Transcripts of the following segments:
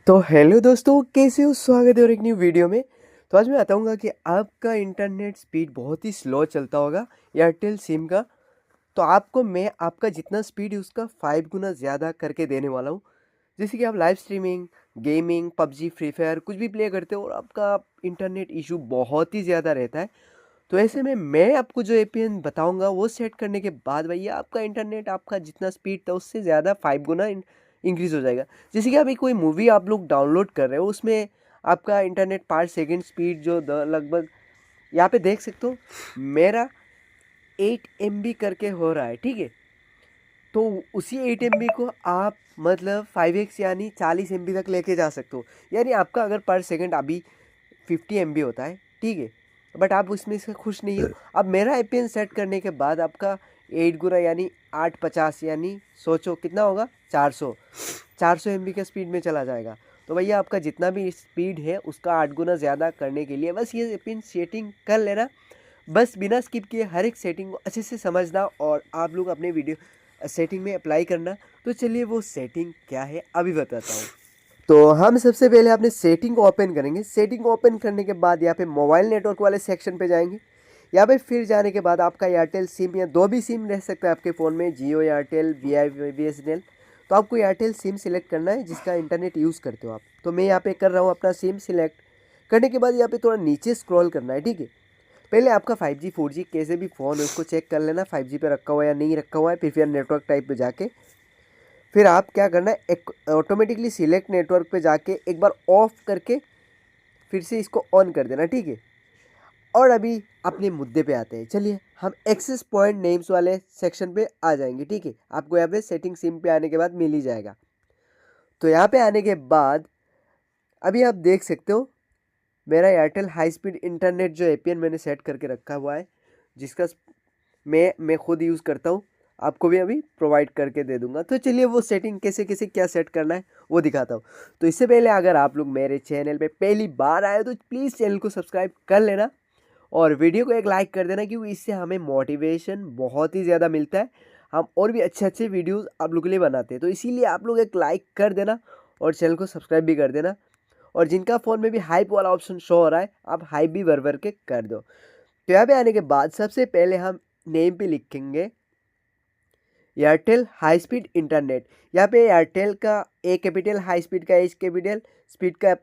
तो हेलो दोस्तों, कैसे हो? स्वागत है और एक न्यू वीडियो में। तो आज मैं बताऊंगा कि आपका इंटरनेट स्पीड बहुत ही स्लो चलता होगा एयरटेल सिम का। तो आपको मैं आपका जितना स्पीड है उसका 5 गुना ज़्यादा करके देने वाला हूँ। जैसे कि आप live streaming, gaming, PUBG, free fire कुछ भी प्ले करते हो और आपका इंटरनेट इशू बहुत ही ज़्यादा रहता है। तो ऐसे में मैं आपको जो एपीएन बताऊंगा वो सेट करने के बाद भैया आपका इंटरनेट आपका जितना स्पीड था उससे ज़्यादा 5 गुना इंक्रीज़ हो जाएगा। जैसे कि अभी कोई मूवी आप लोग डाउनलोड कर रहे हो उसमें आपका इंटरनेट पर सेकेंड स्पीड जो लगभग यहाँ पे देख सकते हो मेरा 8 MB करके हो रहा है, ठीक है। तो उसी 8 MB को आप मतलब 5x यानी 40 MB तक लेके जा सकते हो। यानी आपका अगर पर सेकंड अभी 50 MB होता है, ठीक है, बट आप उसमें से खुश नहीं हो। अब मेरा एपीएन सेट करने के बाद आपका 8 गुना यानी 850 यानी सोचो कितना होगा, 400 MB के स्पीड में चला जाएगा। तो भैया आपका जितना भी स्पीड है उसका 8 गुना ज़्यादा करने के लिए बस ये एपीएन सेटिंग कर लेना। बस बिना स्किप किए हर एक सेटिंग को अच्छे से समझना और आप लोग अपने वीडियो सेटिंग में अप्लाई करना। तो चलिए वो सेटिंग क्या है अभी बताता हूँ। तो हम सबसे पहले अपने सेटिंग को ओपन करेंगे। सेटिंग को ओपन करने के बाद यहाँ पे मोबाइल नेटवर्क वाले सेक्शन पे जाएंगे। यहाँ पे फिर जाने के बाद आपका एयरटेल सिम या दो भी सिम रह सकता है आपके फ़ोन में, जियो, एयरटेल, BSNL। तो आपको एयरटेल सिम सिलेक्ट करना है जिसका इंटरनेट यूज़ करते हो आप। तो मैं यहाँ पे कर रहा हूँ अपना सिम सिलेक्ट। करने के बाद यहाँ पे थोड़ा नीचे स्क्रॉल करना है, ठीक है। पहले आपका 5G 4G कैसे भी फ़ोन है उसको चेक कर लेना 5G पे रखा हुआ है या नहीं रखा हुआ है। प्रीफर नेटवर्क टाइप पे जाके फिर आप क्या करना है, एक ऑटोमेटिकली सिलेक्ट नेटवर्क पे जाके एक बार ऑफ करके फिर से इसको ऑन कर देना, ठीक है। और अभी अपने मुद्दे पे आते हैं। चलिए हम एक्सेस पॉइंट नेम्स वाले सेक्शन पे आ जाएंगे, ठीक है। आपको यहाँ पे सेटिंग सिम पे आने के बाद मिल ही जाएगा। तो यहाँ पे आने के बाद अभी आप देख सकते हो मेरा एयरटेल हाई स्पीड इंटरनेट जो एपीएन मैंने सेट करके रखा हुआ है, जिसका मैं खुद यूज़ करता हूँ, आपको भी अभी प्रोवाइड करके दे दूंगा। तो चलिए वो सेटिंग कैसे कैसे क्या सेट करना है वो दिखाता हूँ। तो इससे पहले अगर आप लोग मेरे चैनल पे पहली बार आए तो प्लीज़ चैनल को सब्सक्राइब कर लेना और वीडियो को एक लाइक कर देना, क्योंकि इससे हमें मोटिवेशन बहुत ही ज़्यादा मिलता है। हम और भी अच्छे अच्छे वीडियोज़ आप लोग के लिए बनाते हैं। तो इसीलिए आप लोग एक लाइक कर देना और चैनल को सब्सक्राइब भी कर देना। और जिनका फ़ोन में भी हाइप वाला ऑप्शन शो हो रहा है आप हाइप भी भर भर के कर दो। तो यहाँ पे आने के बाद सबसे पहले हम नेम पे लिखेंगे एयरटेल हाई स्पीड इंटरनेट। यहाँ पे एयरटेल का ए कैपिटल, हाई स्पीड का एच कैपिटल, स्पीड का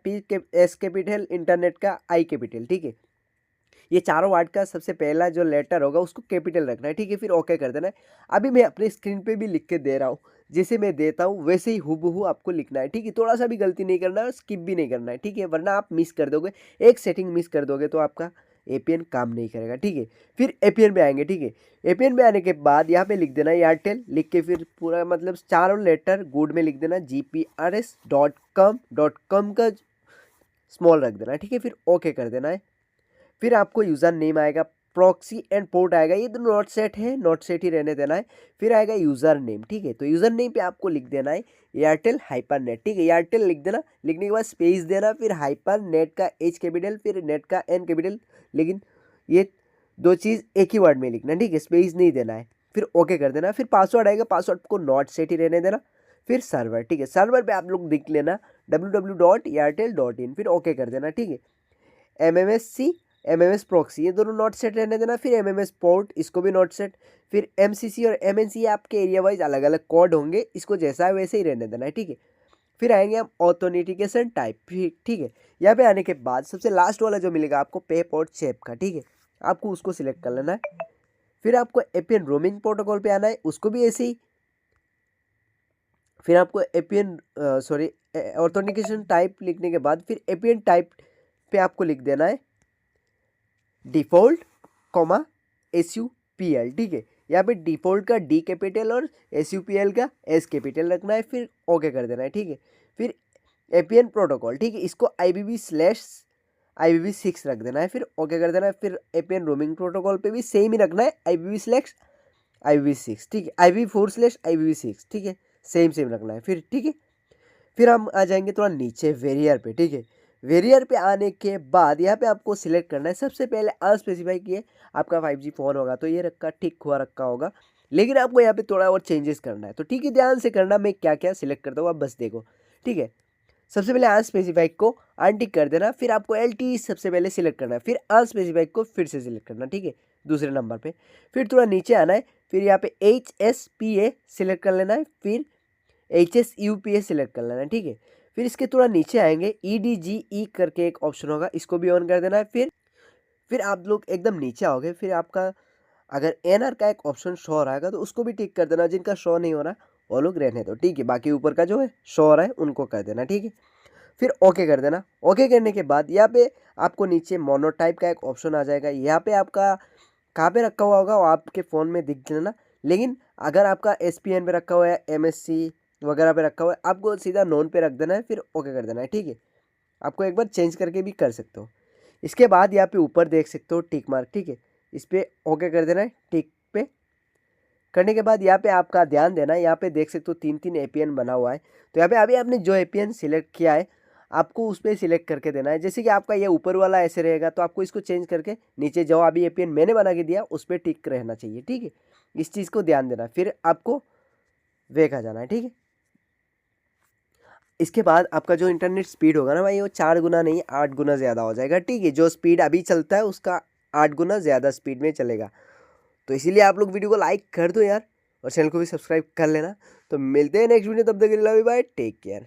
एस कैपिटल, इंटरनेट का आई कैपिटल, ठीक है। ये चारों वर्ड का सबसे पहला जो लेटर होगा उसको कैपिटल रखना है, ठीक है। फिर ओके कर देना है। अभी मैं अपने स्क्रीन पे भी लिख के दे रहा हूँ, जैसे मैं देता हूँ वैसे ही हूबहू आपको लिखना है, ठीक है। थोड़ा सा भी गलती नहीं करना है, स्किप भी नहीं करना है, ठीक है, वरना आप मिस कर दोगे। एक सेटिंग मिस कर दोगे तो आपका एपीएन काम नहीं करेगा, ठीक है। फिर एपीएन पे आएंगे, ठीक है। एपीएन पे आने के बाद यहाँ पे लिख देना एयरटेल लिख के फिर पूरा मतलब चारों लेटर गुड में लिख देना, GPRS.com का स्मॉल रख देना है, ठीक है। फिर ओके कर देना है। फिर आपको यूज़र नेम आएगा, प्रॉक्सी एंड पोर्ट आएगा, ये तो नॉट सेट है, नॉट सेट ही रहने देना है। फिर आएगा यूज़र नेम, ठीक है। तो यूज़र नेम पे आपको लिख देना है एयरटेल हाइपर नेट, ठीक है। एयरटेल लिख देना, लिखने के बाद स्पेस देना, फिर हाइपर नेट का एच कैपिटल, फिर नेट का एन कैपिटल। लेकिन ये दो चीज़ एक ही वर्ड में लिखना, ठीक है, स्पेस नहीं देना है। फिर ओके कर देना। फिर पासवर्ड आएगा, पासवर्ड को नॉट सेट ही रहने देना। फिर सर्वर, ठीक है, सर्वर पे आप लोग लिख लेना www.airtel.in, फिर ओके कर देना, ठीक है। MMSC, MMS प्रॉक्सी, ये दोनों नॉट सेट रहने देना। फिर MMS पोर्ट, इसको भी नॉट सेट। फिर MCC और MNC आपके एरिया वाइज अलग अलग कोड होंगे, इसको जैसा है वैसे ही रहने देना है, ठीक है। फिर आएंगे हम ऑथेंटिकेशन टाइप, ठीक है। यहाँ पे आने के बाद सबसे लास्ट वाला जो मिलेगा आपको पे पोर्ट शेप का, ठीक है, आपको उसको सिलेक्ट कर लेना है। फिर आपको एपीएन रोमिंग प्रोटोकॉल पे आना है, उसको भी ऐसे ही। फिर आपको एपीएन सॉरी ऑथेंटिकेशन टाइप लिखने के बाद फिर एपीएन टाइप पे आपको लिख देना है डिफ़ॉल्ट कॉमा SUPL, ठीक है। यहाँ पे डिफ़ॉल्ट का D कैपिटल और SUPL का S कैपिटल रखना है, फिर ओके कर देना है, ठीक है। फिर एपीएन प्रोटोकॉल, ठीक है, इसको IPv6 रख देना है, फिर ओके कर देना है। फिर एपीएन रोमिंग प्रोटोकॉल पे भी सेम ही रखना है, IPv6, ठीक है, IPv4/IPv6, ठीक है, सेम सेम रखना है फिर, ठीक है। फिर हम आ जाएंगे थोड़ा नीचे वेरियर पे, ठीक है। वेरियर पे आने के बाद यहाँ पे आपको सिलेक्ट करना है सबसे पहले अनस्पेसिफाई किए आपका 5G फ़ोन होगा तो ये रखा ठीक हुआ रखा होगा, लेकिन आपको यहाँ पे थोड़ा और चेंजेस करना है। तो ठीक है, ध्यान से करना मैं क्या क्या सिलेक्ट करता हूँ, आप बस देखो, ठीक है। सबसे पहले अनस्पेसिफाइड को अनटिक कर देना, फिर आपको LTE सबसे पहले सिलेक्ट करना है, फिर अनस्पेसिफाइड को फिर से सिलेक्ट करना, ठीक है, दूसरे नंबर पे। फिर थोड़ा नीचे आना है, फिर यहाँ पे HSPA सिलेक्ट कर लेना है, फिर HSUPA सिलेक्ट कर लेना है, ठीक है। फिर इसके थोड़ा नीचे आएंगे, EDGE करके एक ऑप्शन होगा, इसको भी ऑन कर देना है। फिर आप लोग एकदम नीचे आओगे, फिर आपका अगर NR का एक ऑप्शन शो हो रहा है तो उसको भी टिक कर देना, जिनका शो नहीं हो रहा वो लोग रहने दो, ठीक है। बाकी ऊपर का जो है शो हो रहा है उनको कर देना, ठीक है। फिर ओके कर देना। ओके करने के बाद यहाँ पे आपको नीचे मोनोटाइप का एक ऑप्शन आ जाएगा, यहाँ पे आपका कहाँ पे रखा हुआ होगा वो आपके फ़ोन में दिख लेना, लेकिन अगर आपका SPN पे रखा हुआ है, MSC वगैरह पे रखा हुआ है, आपको सीधा नॉन पे रख देना है, फिर ओके कर देना है, ठीक है। आपको एक बार चेंज करके भी कर सकते हो। इसके बाद यहाँ पे ऊपर देख सकते हो टिक मार्क, ठीक है, इस पर ओके कर देना है। टिक पे करने के बाद यहाँ पे आपका ध्यान देना है, यहाँ पे देख सकते हो 3 APN बना हुआ है, तो यहाँ पे अभी आपने जो APN सिलेक्ट किया है आपको उस पर सिलेक्ट करके देना है। जैसे कि आपका ये ऊपर वाला ऐसे रहेगा तो आपको इसको चेंज करके नीचे जो अभी APN मैंने बना के दिया उस पर टिक रहना चाहिए, ठीक है। इस चीज़ को ध्यान देना, फिर आपको वेक आ जाना है, ठीक है। इसके बाद आपका जो इंटरनेट स्पीड होगा ना भाई, वो 4 गुना नहीं 8 गुना ज़्यादा हो जाएगा, ठीक है। जो स्पीड अभी चलता है उसका 8 गुना ज़्यादा स्पीड में चलेगा। तो इसीलिए आप लोग वीडियो को लाइक कर दो यार, और चैनल को भी सब्सक्राइब कर लेना। तो मिलते हैं नेक्स्ट वीडियो, तब तक के लिए बाय, टेक केयर।